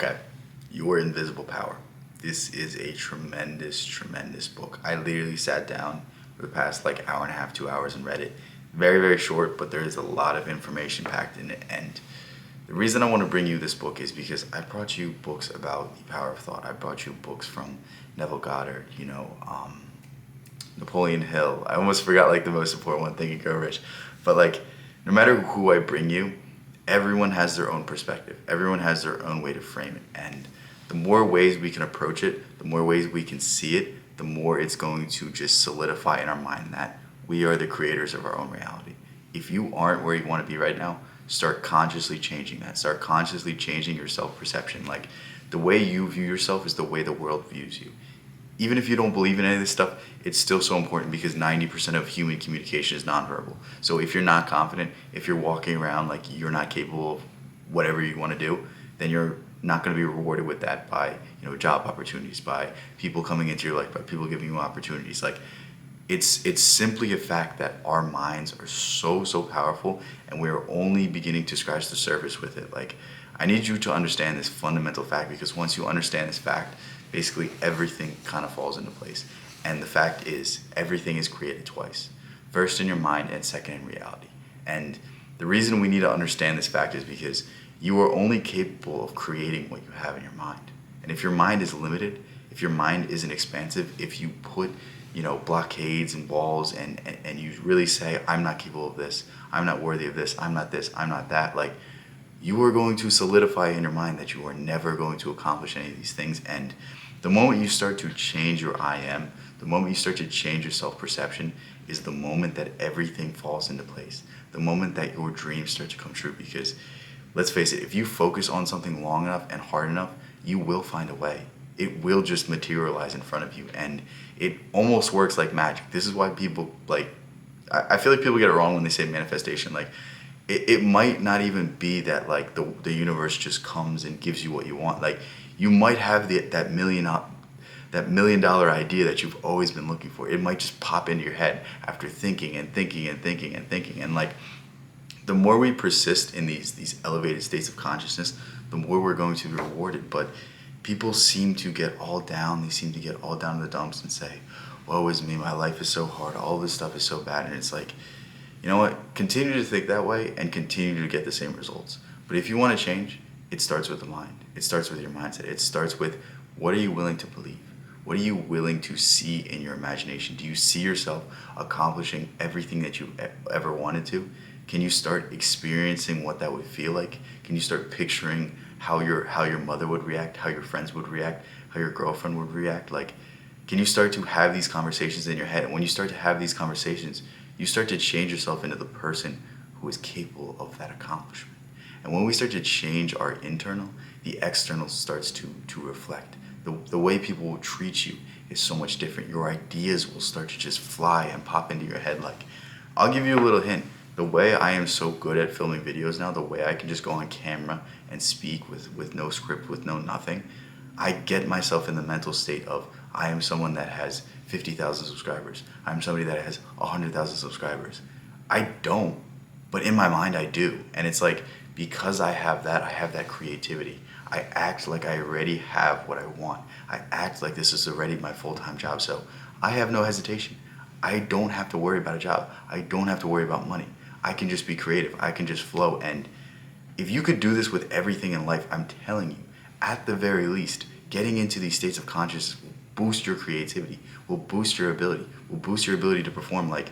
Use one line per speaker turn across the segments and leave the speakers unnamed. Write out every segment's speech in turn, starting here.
Okay, Your Invisible Power. This is a tremendous, tremendous book. I literally sat down for the past like hour and a half, 2 hours and read it. Very, very short, but there is a lot of information packed in it. And the reason I want to bring you this book is because I brought you books about the power of thought. I brought you books from Neville Goddard, Napoleon Hill. I almost forgot like the most important one, Think and Grow Rich. But like, no matter who I bring you, everyone has their own perspective. Everyone has their own way to frame it. And the more ways we can approach it, the more ways we can see it, the more it's going to just solidify in our mind that we are the creators of our own reality. If you aren't where you want to be right now, start consciously changing that. Start consciously changing your self-perception. Like, the way you view yourself is the way the world views you. Even if you don't believe in any of this stuff, it's still so important because 90% of human communication is nonverbal. So if you're not confident, if you're walking around like you're not capable of whatever you want to do, then you're not going to be rewarded with that by, job opportunities, by people coming into your life, by people giving you opportunities. Like, it's simply a fact that our minds are so powerful, and we're only beginning to scratch the surface with it. Like, I need you to understand this fundamental fact, because once you understand this fact, basically everything kind of falls into place. And the fact is, everything is created twice: first in your mind and second in reality. And the reason we need to understand this fact is because you are only capable of creating what you have in your mind. And if your mind is limited, if your mind isn't expansive, if you put blockades and walls, and you really say, I'm not capable of this, I'm not worthy of this, I'm not this, I'm not that, like, you are going to solidify in your mind that you are never going to accomplish any of these things. And the moment you start to change your I am, the moment you start to change your self-perception, is the moment that everything falls into place. The moment that your dreams start to come true. Because let's face it, if you focus on something long enough and hard enough, you will find a way. It will just materialize in front of you. And it almost works like magic. This is why people, like, I feel like people get it wrong when they say manifestation. Like, it might not even be that like the universe just comes and gives you what you want. Like, you might have that $1 million idea that you've always been looking for. It might just pop into your head after thinking and thinking and thinking and thinking. And like, the more we persist in these elevated states of consciousness, the more we're going to be rewarded. But people seem to get all down. They seem to get all down in the dumps and say, woe is me, my life is so hard, all this stuff is so bad. And it's like, you know what? Continue to think that way and continue to get the same results. But if you want to change, it starts with the mind. It starts with your mindset. It starts with, what are you willing to believe? What are you willing to see in your imagination? Do you see yourself accomplishing everything that you ever wanted to? Can you start experiencing what that would feel like? Can you start picturing how your mother would react, how your friends would react, how your girlfriend would react? Like, can you start to have these conversations in your head? And when you start to have these conversations, you start to change yourself into the person who is capable of that accomplishment. And when we start to change our internal, the external starts to reflect. The way people will treat you is so much different. Your ideas will start to just fly and pop into your head. Like, I'll give you a little hint. The way I am so good at filming videos now, the way I can just go on camera and speak with no script, with no nothing, I get myself in the mental state of, I am someone that has 50,000 subscribers. I'm somebody that has 100,000 subscribers. I don't, but in my mind I do. And it's like, because I have that creativity. I act like I already have what I want. I act like this is already my full-time job. So I have no hesitation. I don't have to worry about a job. I don't have to worry about money. I can just be creative. I can just flow. And if you could do this with everything in life, I'm telling you, at the very least, getting into these states of consciousness will boost your creativity, will boost your ability, will boost your ability to perform. Like,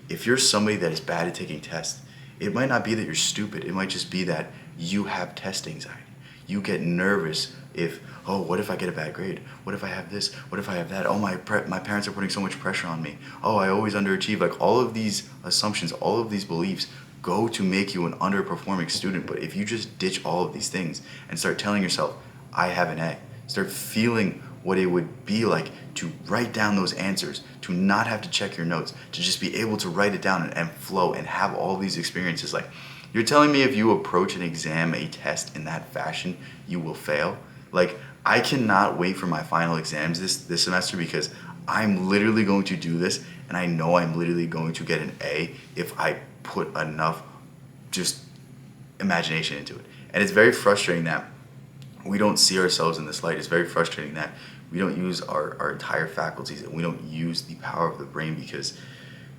if you're somebody that is bad at taking tests, it might not be that you're stupid. It might just be that you have test anxiety. You get nervous if, oh, what if I get a bad grade? What if I have this? What if I have that? Oh, my parents are putting so much pressure on me. Oh, I always underachieve. Like, all of these assumptions, all of these beliefs go to make you an underperforming student. But if you just ditch all of these things and start telling yourself, I have an A, start feeling what it would be like to write down those answers, to not have to check your notes, to just be able to write it down and flow and have all these experiences. Like, you're telling me if you approach an exam, a test in that fashion, you will fail? Like, I cannot wait for my final exams this semester, because I'm literally going to do this, and I know I'm literally going to get an A if I put enough just imagination into it. And it's very frustrating that we don't see ourselves in this light. It's very frustrating that we don't use our entire faculties, and we don't use the power of the brain because,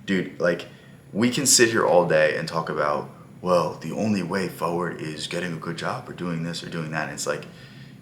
dude, like, we can sit here all day and talk about, well, the only way forward is getting a good job or doing this or doing that. And it's like,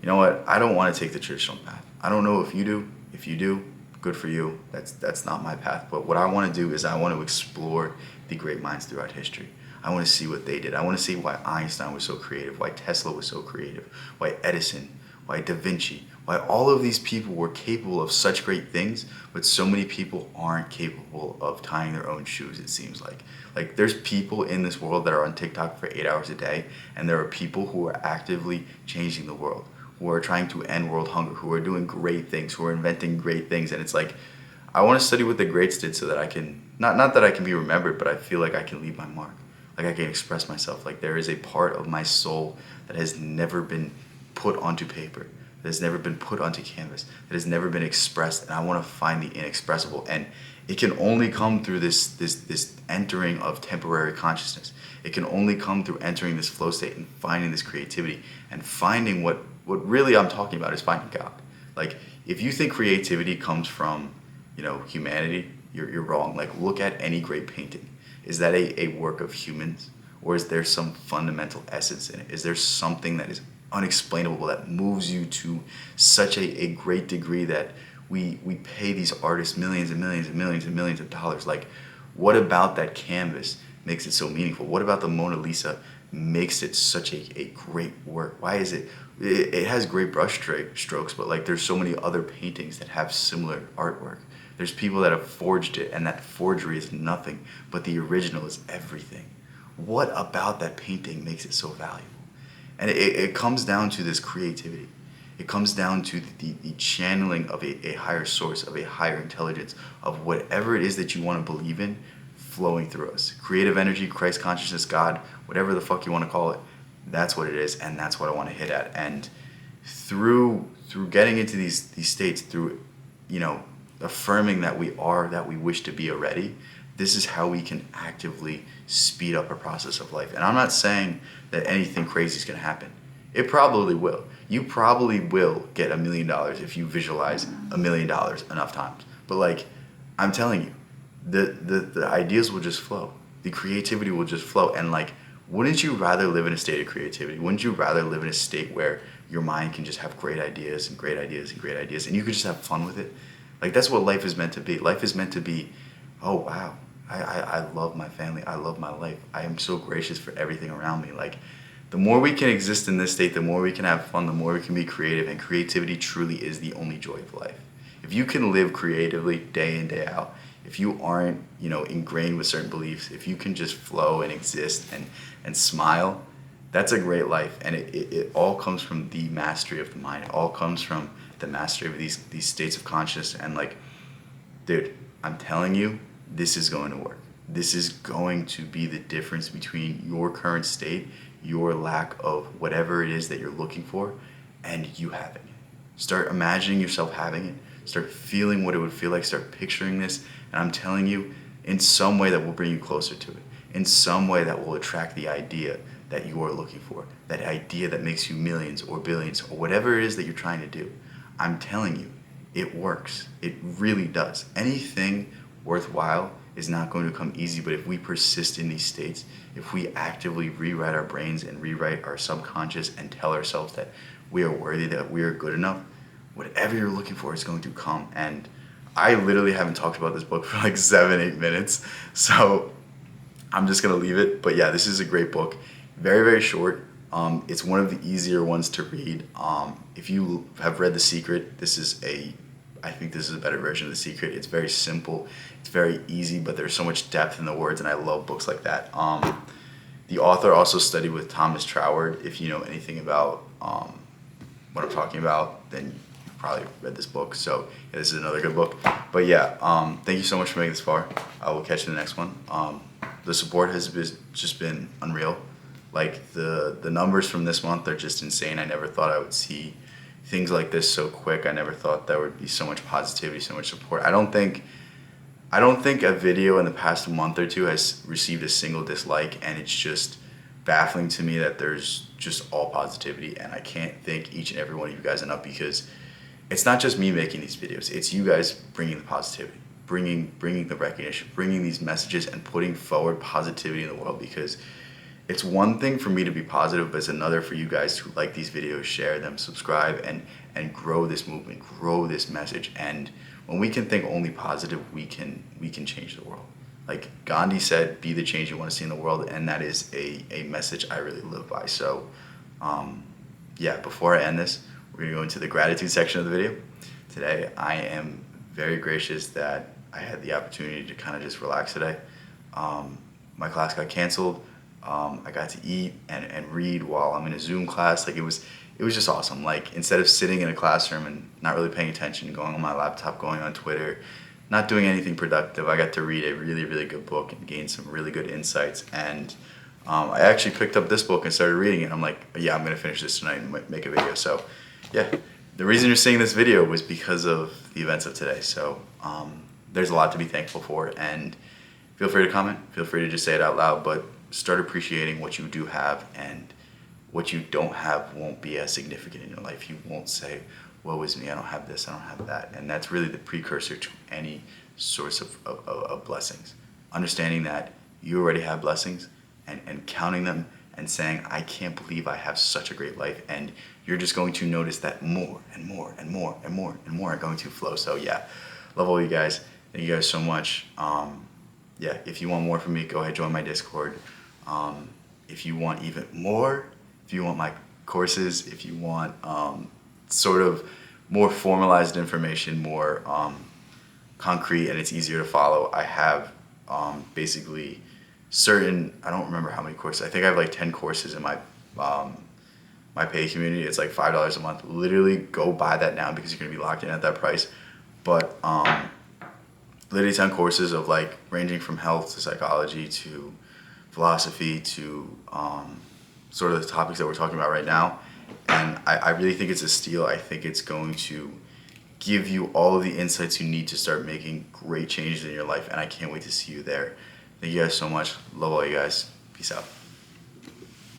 you know what? I don't want to take the traditional path. I don't know if you do. If you do, good for you. That's not my path. But what I want to do is I want to explore the great minds throughout history. I want to see what they did. I want to see why Einstein was so creative, why Tesla was so creative, why Edison, why Da Vinci, why all of these people were capable of such great things, but so many people aren't capable of tying their own shoes, it seems like. Like, there's people in this world that are on TikTok for 8 hours a day, and there are people who are actively changing the world, who are trying to end world hunger, who are doing great things, who are inventing great things. And it's like, I want to study what the greats did so that I can, not that I can be remembered, but I feel like I can leave my mark. Like, I can express myself. Like, there is a part of my soul that has never been put onto paper, that has never been put onto canvas, that has never been expressed, and I want to find the inexpressible. And it can only come through this entering of temporary consciousness. It can only come through entering this flow state and finding this creativity and finding what really I'm talking about is finding God. Like, if you think creativity comes from, humanity, you're wrong. Like, look at any great painting. Is that a work of humans, or is there some fundamental essence in it? Is there something that is unexplainable that moves you to such a great degree that we pay these artists millions and millions and millions and millions of dollars? Like, what about that canvas makes it so meaningful? What about the Mona Lisa makes it such a great work? Why is it has great brush strokes, but like, there's so many other paintings that have similar artwork. There's people that have forged it, and that forgery is nothing, but the original is everything. What about that painting makes it so valuable? And it comes down to this creativity. It comes down to the channeling of a higher source, of a higher intelligence, of whatever it is that you want to believe in flowing through us. Creative energy, Christ consciousness, God, whatever the fuck you want to call it, that's what it is, and that's what I want to hit at. And through getting into these states, through, affirming that we are, that we wish to be already, this is how we can actively speed up our process of life. And I'm not saying that anything crazy is going to happen. It probably will. You probably will get $1 million if you visualize $1 million enough times. But like, I'm telling you, the ideas will just flow. The creativity will just flow. And like, wouldn't you rather live in a state of creativity? Wouldn't you rather live in a state where your mind can just have great ideas and great ideas and great ideas, and you can just have fun with it? Like, that's what life is meant to be. Life is meant to be, oh wow, I love my family, I love my life, I am so gracious for everything around me. Like, the more we can exist in this state, the more we can have fun, the more we can be creative, and creativity truly is the only joy of life. If you can live creatively day in, day out, if you aren't, ingrained with certain beliefs, if you can just flow and exist and smile, that's a great life. And it all comes from the mastery of the mind. It all comes from the mastery of these states of consciousness. And like, dude, I'm telling you, this is going to work. This is going to be the difference between your current state, your lack of whatever it is that you're looking for, and you having it. Start imagining yourself having it. Start feeling what it would feel like. Start picturing this. And I'm telling you, in some way that will bring you closer to it. In some way that will attract the idea that you are looking for. That idea that makes you millions or billions or whatever it is that you're trying to do. I'm telling you, it works. It really does. Anything worthwhile is not going to come easy, but if we persist in these states, if we actively rewrite our brains and rewrite our subconscious and tell ourselves that we are worthy, that we are good enough, whatever you're looking for is going to come. And I literally haven't talked about this book for like 7-8 minutes, so I'm just gonna leave it. But yeah, this is a great book. Very, very short. It's one of the easier ones to read. If you have read The Secret, I think this is a better version of The Secret. It's very simple. It's very easy, but there's so much depth in the words, and I love books like that. The author also studied with Thomas Troward. If you know anything about what I'm talking about, then you've probably read this book. So yeah, this is another good book. But yeah, thank you so much for making this far. I will catch you in the next one. The support has just been unreal. Like, the numbers from this month are just insane. I never thought I would see things like this so quick. I never thought there would be so much positivity, so much support. I don't think a video in the past month or two has received a single dislike, and it's just baffling to me that there's just all positivity, and I can't thank each and every one of you guys enough, because it's not just me making these videos, it's you guys bringing the positivity, bringing the recognition, bringing these messages, and putting forward positivity in the world. Because it's one thing for me to be positive, but it's another for you guys to like these videos, share them, subscribe, and grow this movement, grow this message. And when we can think only positive, we can change the world. Like Gandhi said, be the change you want to see in the world, and that is a message I really live by. So yeah, before I end this, we're going to go into the gratitude section of the video. Today, I am very gracious that I had the opportunity to kind of just relax today. My class got canceled. I got to eat and read while I'm in a Zoom class. Like it was just awesome. Like instead of sitting in a classroom and not really paying attention, going on my laptop, going on Twitter, not doing anything productive, I got to read a really, really good book and gain some really good insights. And I actually picked up this book and started reading it. I'm like, yeah, I'm going to finish this tonight and make a video. So yeah, the reason you're seeing this video was because of the events of today. So there's a lot to be thankful for, and feel free to comment, feel free to just say it out loud, but start appreciating what you do have, and what you don't have won't be as significant in your life. You won't say, woe is me, I don't have this, I don't have that. And that's really the precursor to any source of blessings. Understanding that you already have blessings, and counting them and saying, I can't believe I have such a great life. And you're just going to notice that more and more and more and more and more are going to flow. So yeah, love all you guys. Thank you guys so much. Yeah, if you want more from me, go ahead, join my Discord. If you want even more, if you want my courses, if you want sort of more formalized information, more concrete, and it's easier to follow, I have basically certain, I don't remember how many courses, I think I have like 10 courses in my my pay community. It's like $5 a month. Literally go buy that now, because you're going to be locked in at that price. But literally 10 courses of like ranging from health to psychology to philosophy to sort of the topics that we're talking about right now. And I really think it's a steal. I think it's going to give you all of the insights you need to start making great changes in your life. And I can't wait to see you there. Thank you guys so much. Love all you guys. Peace out.